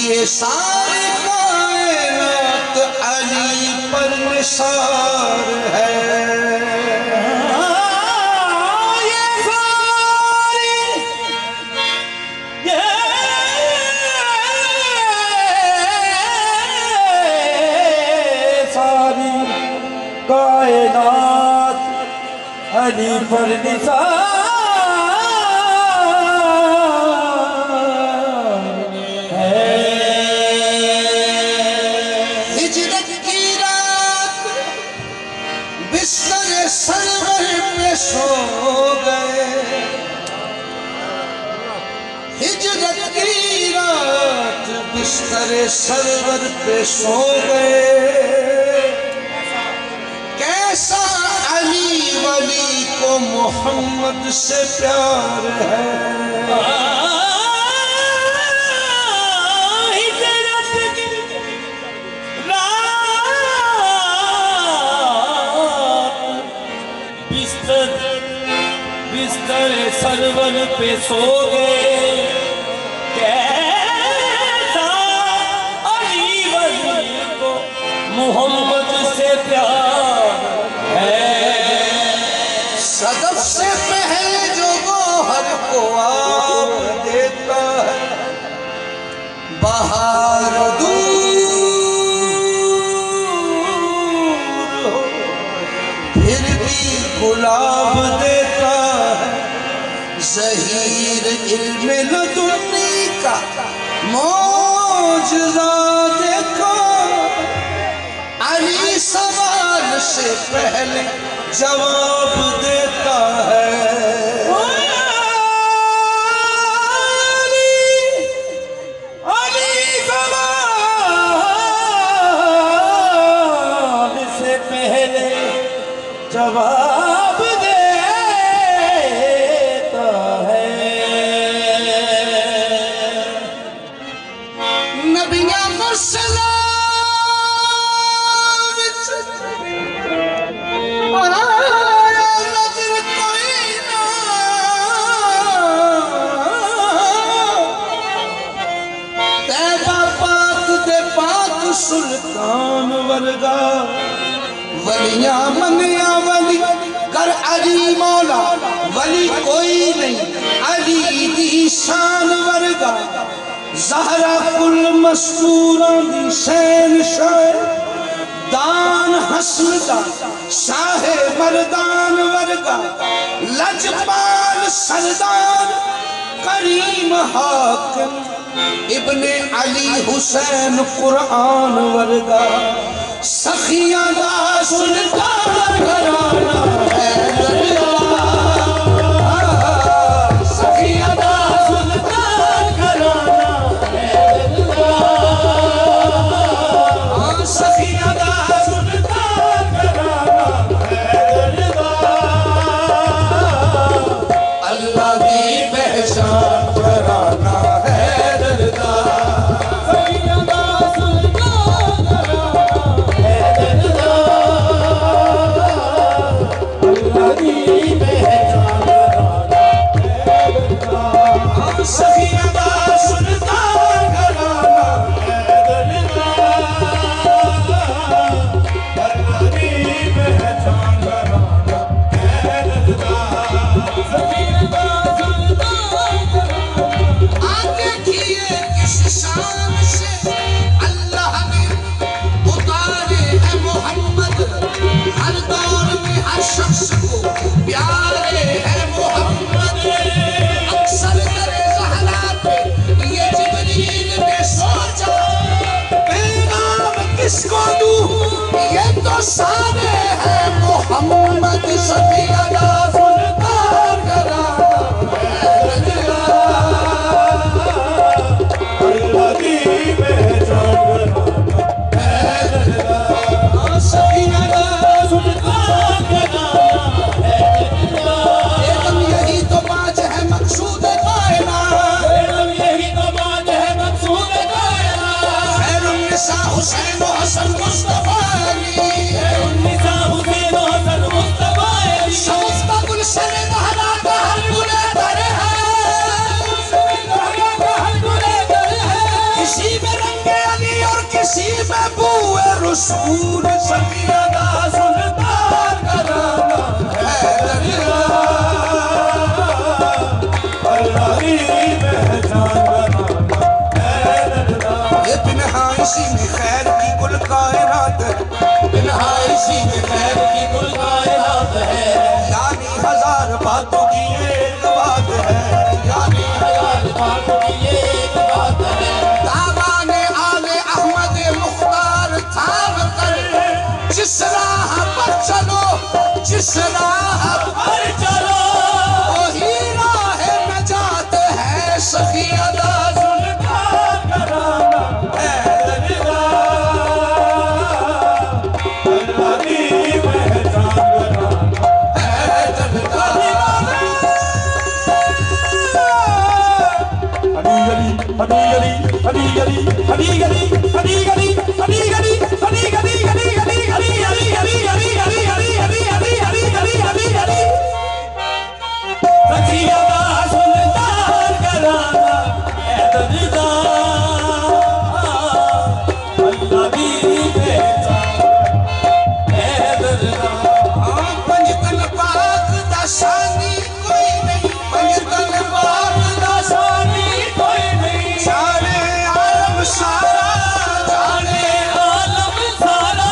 ये सारी कायनात अली पर निसार है। कायनात अली पर निसार है। हिजरत की रात बिस्तर सरवर पे सो गए। हिजरत की रात बिस्तर सरवर पे सो गए। कैसा अली वली को मोहम्मद से प्यार है। हिजरत की रात बिस्तर सरवर पे सो गए। कैसा अली वली को मोहम्मद से प्यार है। सदफ से पहले जो गोहर को आप देता है, बाहर दूर हो फिर भी गुलाब देता है। ज़हीर इल्म लदुनी का मौजज़ा देखो। अली सवाल से पहले जवाब देता है। अली सवाल से पहले जवाब देता है। नबिया मुसला सुल्तान वर्गा वलिया मनिया वली कर अली मौला वली कोई नहीं। अली दी शान वर्गा ज़हरा कुल मस्तूरा दी शैन शायर दान हसन दा शाहे मर्दान वर्गा लजपाल सरदार करीम हाकिम इब्ने अली हुसैन कुरान वर्गा सखिया दा सुल्तान घराना है। सखिया दा सुल्तान घराना है। सखिया दा सुल्तान घराना है। अल्लाह की पहचान घराना है। किसको दूं ये तो सारे हैं मोहम्मद सफिया दा सुल्तान घराना अल्लाह की पहचान घराना सफिया दा सुल्तान घराना। एकदम यही तो बात है मकसूद कायनात। एकदम यही तो बात है मकसूद कायनात। खैरुन्निसा हुसैन हसन मुस्तफा अली। खैरुन्निसा हुसैन हसन मुस्तफा अली। नसीब बूए रसूल सखिया दा सुल्तान कराना हैदरिया अल्लाह की पहचान कराना हैदरिया। ये बिनहाइशी में खैर की कुल कायनात है, बिनहाइशी में खैर की कुल कायनात है, यानी हजार बातों की एक बात है, यानी हजार बातों की एक बात है। दामाने आले अहमद मुख्तार थाम कर जिस राह पर चलो, जिस राह पर चलो वही राह नजात है। सखिया दा सुल्तान कराना हैदरिया अल्लाह की पहचान कराना हैदरिया। हनी गली हनी गली हनी गली हनी गली हनी गली हनी गली हनी गली हनी गली हनी गली हनी गली हनी गली हनी गली हनी गली सखिया दा सुल्तान कराना हैदरिया अल्लाह की पहचान हैदरिया। पंजतन पाक दा शानी कोई नहीं, पंजतन पाक दा शानी कोई नहीं, जाने आलम सारा, जाने आलम सारा।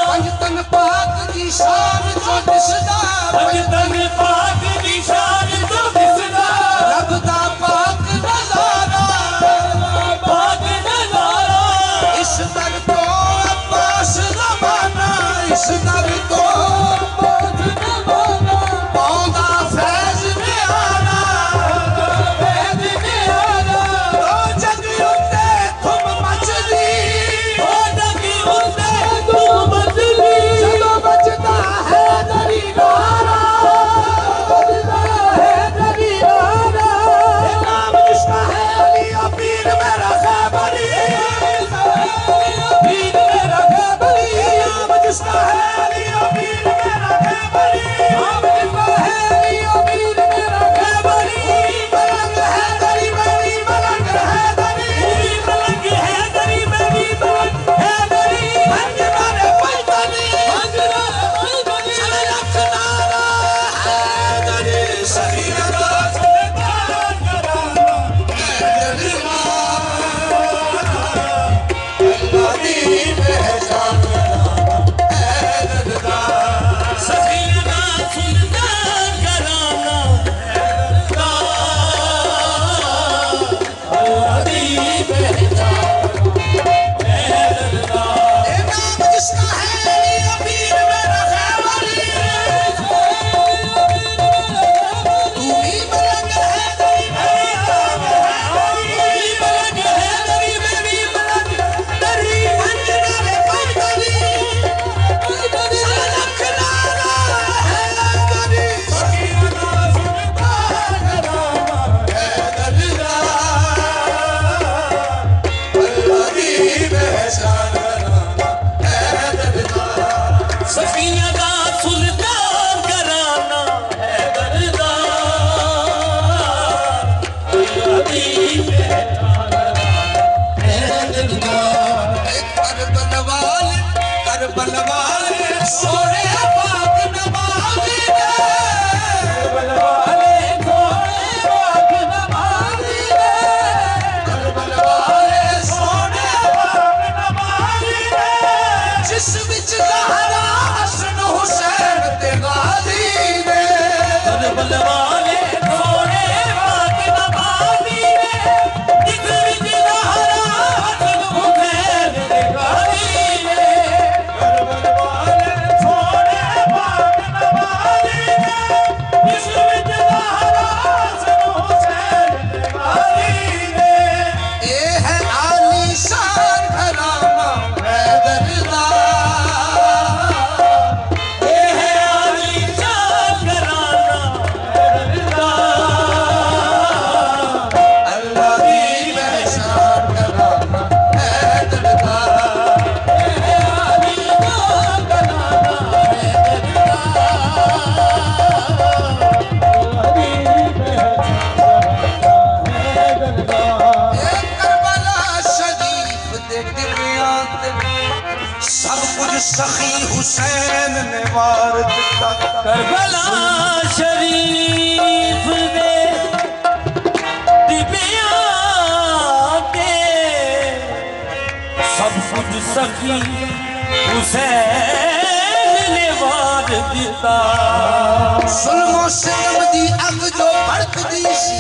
पंजतन पाक दी शान जो दिसदा, पंजतन पाक दी शान जो दिसदा, रब दा पाक नजारा, पाक नजारा। इस दर तो अब्बास ज़माना, इस दर तो अब्बास ज़माना, पौंदा फैज़ में आना, फैज़ में आना। तो जग उत्ते तुम मचली, तो जग उत्ते तुम मचली, चलो बजदा है दरी नारा, बजदा है दरी नारा। नाम जिसका है अली पीर मेरा खैबरी, पीर मेरा खैबरी। नाम जिसका है अली पीर मेरा खैबरी, नाम जिसका है अली पीर मेरा खैबरी। मलंग है दरी मेरी, मलंग है दरी, मलंग है दरी मेरी, मलंग है दरी। अंजनारे पैतनी, अंजनारे पैतनी, चले लखनारा है दरी। सखिया दा सुल्तान कराना हैदरिया अल्लाह की पहचान कराना हैदरिया। सखिया दा सुल्तान कराना हैदरिया अल्लाह की पहचान हैदरिया। ये नाम जिसका है अली पीर मेरा खैबरी, तू ही मलंग है दरी मेरी, तू ही मलंग है दरी मेरी, मलंग दरी। अंजनारे पैतनी, चले लखनारा है दरी। सखिया दा सुल्तान कराना हैदरिया अल्लाह की पहचान कराना हैदरिया। सखिया दा सुल्तान कराना हैदरिया अल्लाह की पहचान कराना हैदरिया। करबल वाले, करबल वाले सोने पाक नवाज़ी ने, करबल वाले सोने पाक नवाज़ी ने, करबल वाले सोने पाक नवाज़ी ने। जिस विच ज़हरा हसन हुसैन ते गाज़ी ने, करबल वाले सोने पाक नवाज़ी ने। जिस विच ज़हरा हसन हुसैन ते गाज़ी ने, करबल वाले सोने सखी हुसैन ने वार दिता करबला शरीफ दे दिव्या के सब कुछ सखी हुसैन ने वार दिता सुलमो सितम दी अग जो भड़क दी सी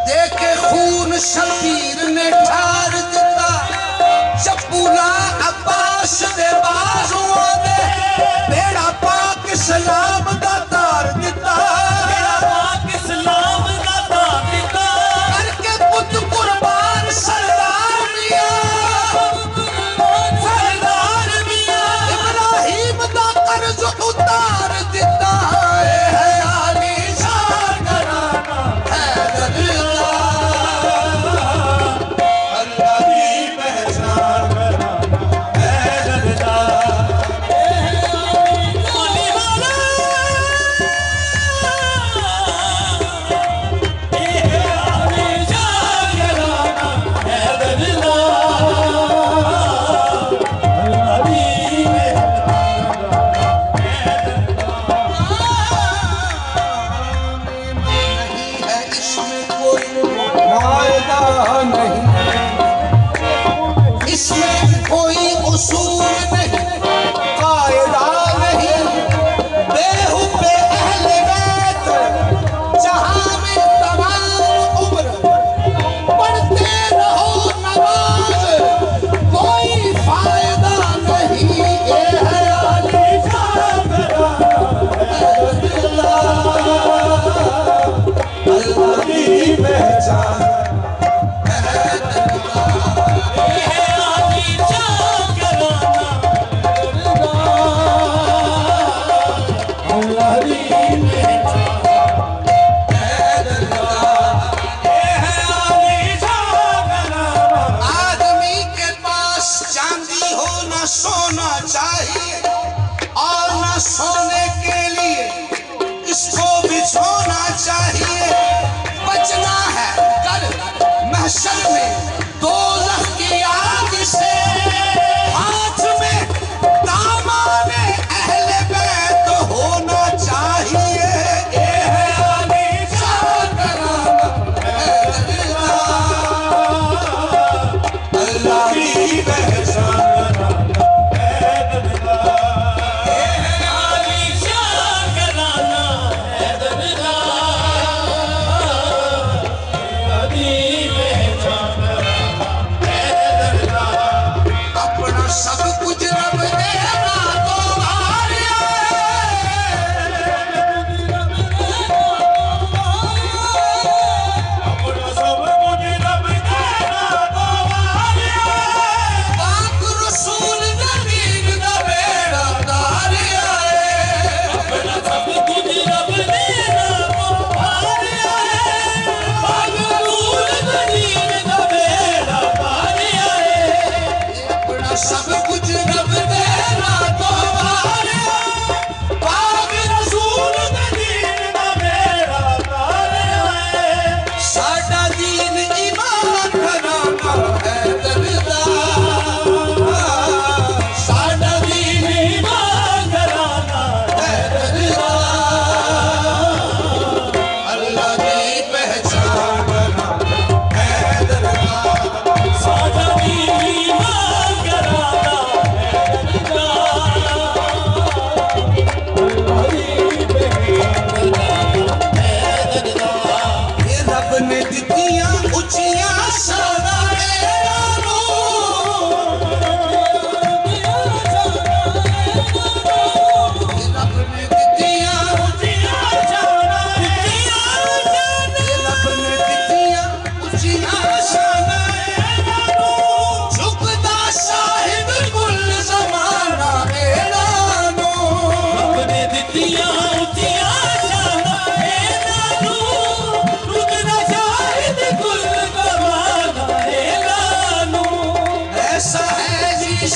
देखे खून शबीर ने ठार दिता चपूला अब्बास दे बाजुओं दे बेड़ा पाक सलाम दा तार दिता बेड़ा पाक सलाम दा तार दिता करके पुत कुर्बान सरदार मियां इब्राहिम दा कर्ज उतार दिता है आली शान घराना हैदर अल्लाह की पहचान सोना चाहिए और न सोने के लिए इसको बिछोना चाहिए बचना है कल महशर में दोज़ख की आग से हाथ में दामाने अहले बैत होना चाहिए ये है आली शान करामा अल्लाह की पहचान सब कुछ रब देना तो वारिया पाक रसूल दे दीन दा मेरा तारिया साडा दीन ईमान घराना है दरदा साडा दीन ईमान घराना है दरदा अल्लाह की पहचान है दरदा साडा दीन ऐसा है जी